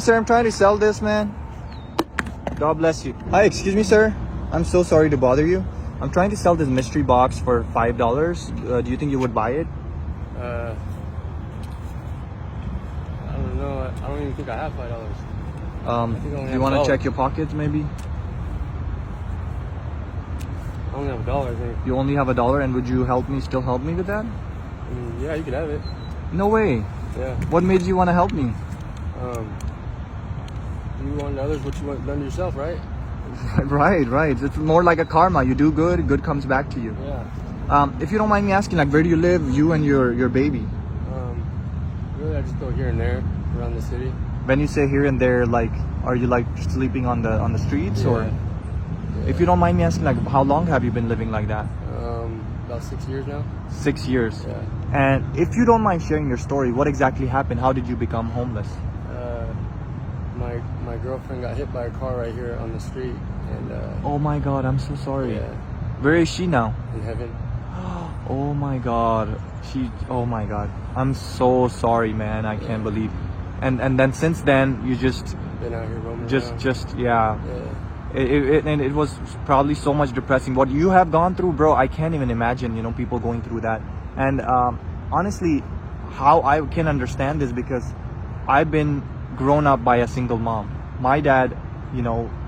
me, sir. I'm trying to sell this, man. God bless you. Hi, excuse me, sir. I'm so sorry to bother you. I'm trying to sell this mystery box for $5. Do you think you would buy it? I don't know. I don't even think I have $5. Do you want to check your pockets, maybe? I only have $1, I think. You only have $1, and would you still help me with that? Yeah, you could have it. No way. Yeah. What made you want to help me? You want others what you want done to yourself, right? Right. It's more like a karma. You do good, good comes back to you. Yeah. If you don't mind me asking, like, where do you live, you and your baby? Really, I just go here and there around the city. When you say here and there, like, are you like sleeping on the streets, or? Yeah. If you don't mind me asking, like, how long have you been living like that? About 6 years now. 6 years. Yeah. And if you don't mind sharing your story, what exactly happened? How did you become homeless? My girlfriend got hit by a car right here on the street, and Oh my God, I'm so sorry. yeah, Where is she now? in heaven. Oh my God. Oh my God. I'm so sorry, man. I can't believe. And then since then, you just Been out here roaming around. yeah. Yeah. And it was probably so much depressing. What you have gone through, bro, I can't even imagine, people going through that. And honestly, how I can understand this, because I've been grown up by a single mom. My dad,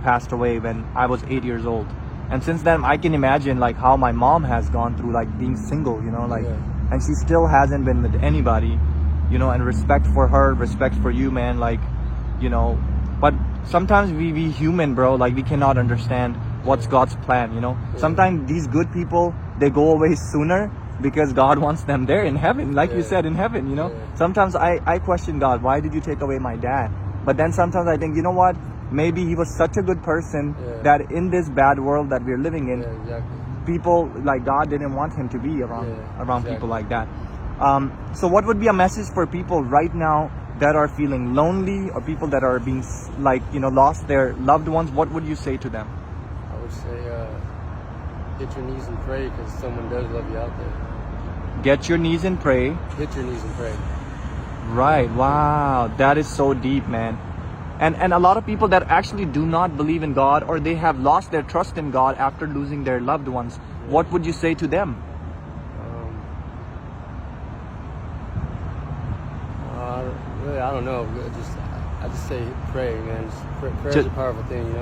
passed away when I was 8 years old. And since then, I can imagine like how my mom has gone through, like, being single, and she still hasn't been with anybody, and respect for her, respect for you, man, like, but sometimes we human, bro, like, we cannot understand what's God's plan, Sometimes these good people, they go away sooner because God wants them there in heaven, like you said, in heaven, Sometimes I question God, why did you take away my dad? But then sometimes I think, you know what? Maybe he was such a good person that in this bad world that we're living in, people like God didn't want him to be around people like that. So what would be a message for people right now that are feeling lonely, or people that are being lost their loved ones? What would you say to them? I would say hit your knees and pray, because someone does love you out there. Get your knees and pray. Hit your knees and pray. Right. Wow. That is so deep, man. And a lot of people that actually do not believe in God, or they have lost their trust in God after losing their loved ones, what would you say to them? Really, I don't know. I just say pray, man. Prayer is a powerful thing,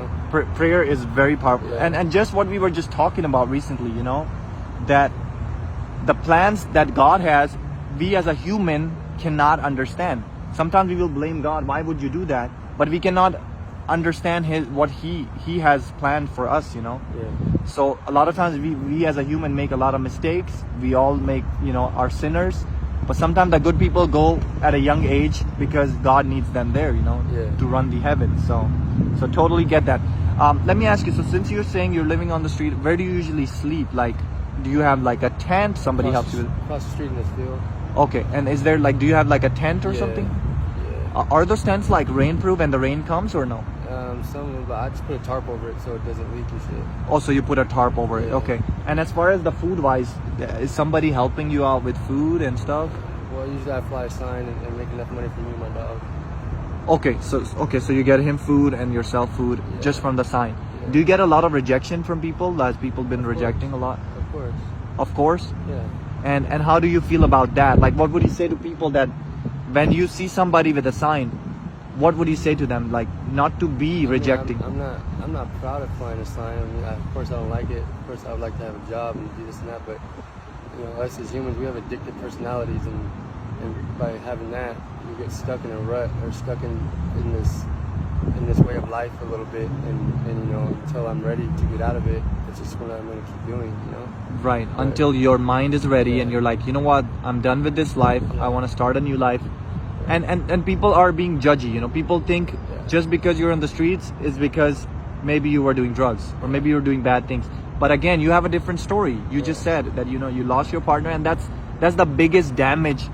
Prayer is very powerful. Yeah. And just what we were just talking about recently, that the plans that God has, we as a human cannot understand. Sometimes we will blame God. Why would you do that? But we cannot understand what he has planned for us, Yeah. So a lot of times we as a human make a lot of mistakes. We all make, are sinners. But sometimes the good people go at a young age because God needs them there, to run the heavens. So totally get that. Let me ask you, so since you're saying you're living on the street, where do you usually sleep? Like, do you have like a tent? Somebody helps you with? Across the street in this field. Okay, and is there do you have like a tent or something? Yeah. Are those tents like rainproof and the rain comes, or no? Some of them, but I just put a tarp over it so it doesn't leak and shit. Also, you put a tarp over it. Okay. And as far as the food wise, is somebody helping you out with food and stuff? Well, usually I fly a sign and make enough money for me and my dog. Okay, so you get him food and yourself food just from the sign. Do you get a lot of rejection from people? Has people been rejecting a lot? Of course. Of course? Yeah. And how do you feel about that? Like, what would you say to people that when you see somebody with a sign, what would you say to them? Like, not to be rejecting. I'm not proud of flying a sign. I mean, of course I don't like it. Of course I would like to have a job and do this and that, but us as humans, we have addictive personalities, and by having that, you get stuck in a rut, or stuck in this way of life a little bit, and until I'm ready to get out of it, it's just what I'm going to keep doing, Right, until your mind is ready and you're like, you know what, I'm done with this life, I want to start a new life. And people are being judgy, people think just because you're on the streets is because maybe you were doing drugs, or maybe you were doing bad things. But again, you have a different story. You just said that you lost your partner, and that's the biggest damage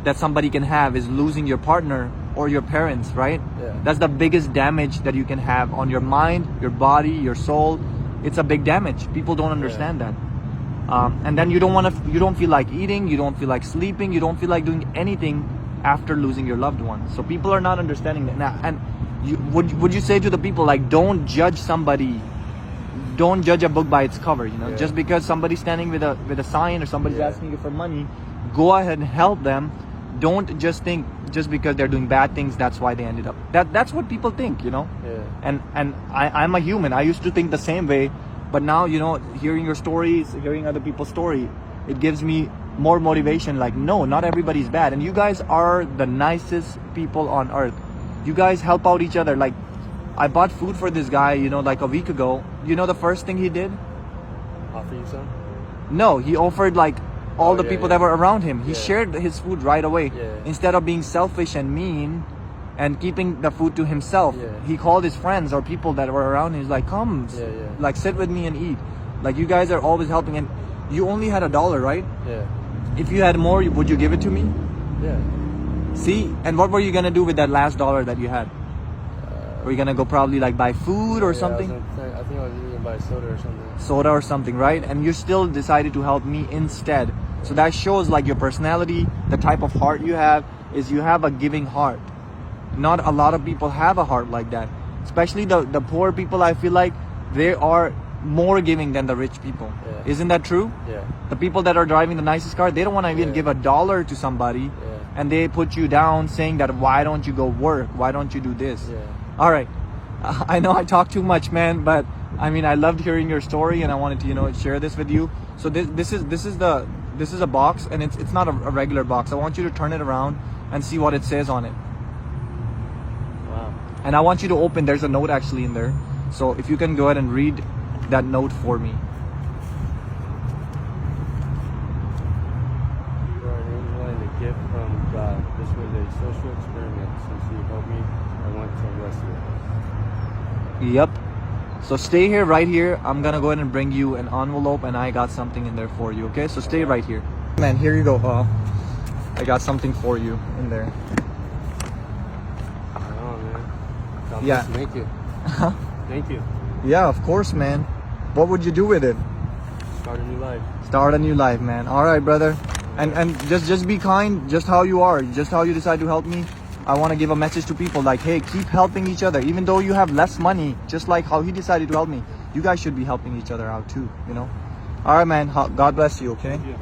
that somebody can have, is losing your partner or your parents, right? Yeah. That's the biggest damage that you can have on your mind, your body, your soul. It's a big damage. People don't understand that. And then you don't feel like eating, you don't feel like sleeping, you don't feel like doing anything after losing your loved one. So people are not understanding that now. And would you say to the people, like, don't judge somebody, don't judge a book by its cover, you know? Yeah. Just because somebody's standing with a sign or somebody's Yeah. asking you for money, go ahead and help them. Don't just think just because they're doing bad things, that's why they ended up. That's what people think, you know? Yeah. And I'm a human. I used to think the same way, but now, you know, hearing your stories, hearing other people's story, it gives me more motivation. Like, no, not everybody's bad. And you guys are the nicest people on earth. You guys help out each other. Like, I bought food for this guy, you know, like a week ago. You know the first thing he did? Offer you some? No, he offered like all the people that were around him. He Yeah. shared his food right away. Yeah. Instead of being selfish and mean and keeping the food to himself, Yeah. he called his friends or people that were around him. He's like, come, Yeah, yeah. like sit with me and eat. Like, you guys are always helping. And you only had $1, right? Yeah. If you had more, would you give it to me? Yeah. See? And what were you gonna do with that last $1 that you had? Were you gonna go probably like buy food or Yeah, something? I think I was even buy soda or something. Soda or something, right? And you still decided to help me instead. So that shows like your personality, the type of heart you have, is you have a giving heart. Not a lot of people have a heart like that. Especially the poor people, I feel like they are more giving than the rich people. Yeah. Isn't that true? Yeah. The people that are driving the nicest car, they don't want to even Yeah. give $1 to somebody, Yeah. and they put you down saying that, why don't you go work? Why don't you do this? Yeah. All right. I know I talk too much, man, but I mean, I loved hearing your story, and I wanted to, you know, share this with you. So this is a box, and it's not a regular box. I want you to turn it around and see what it says on it. Wow. And I want you to open. There's a note actually in there. So if you can go ahead and read that note for me. You are an angel and a gift from God. This was a social experiment. Since you helped me, I want to bless you. Yep. So stay here, right here. I'm gonna go ahead and bring you an envelope, and I got something in there for you. Okay, so stay right here. Man, here you go. I got something for you in there. Oh man. God Yeah. bless you. Thank you. Thank you. Yeah, of course, man. What would you do with it? Start a new life. Start a new life, man. All right, brother. And just be kind, just how you are, just how you decide to help me. I want to give a message to people like, hey, keep helping each other. Even though you have less money, just like how he decided to help me, you guys should be helping each other out too, you know? All right, man. God bless you, okay? Thank you.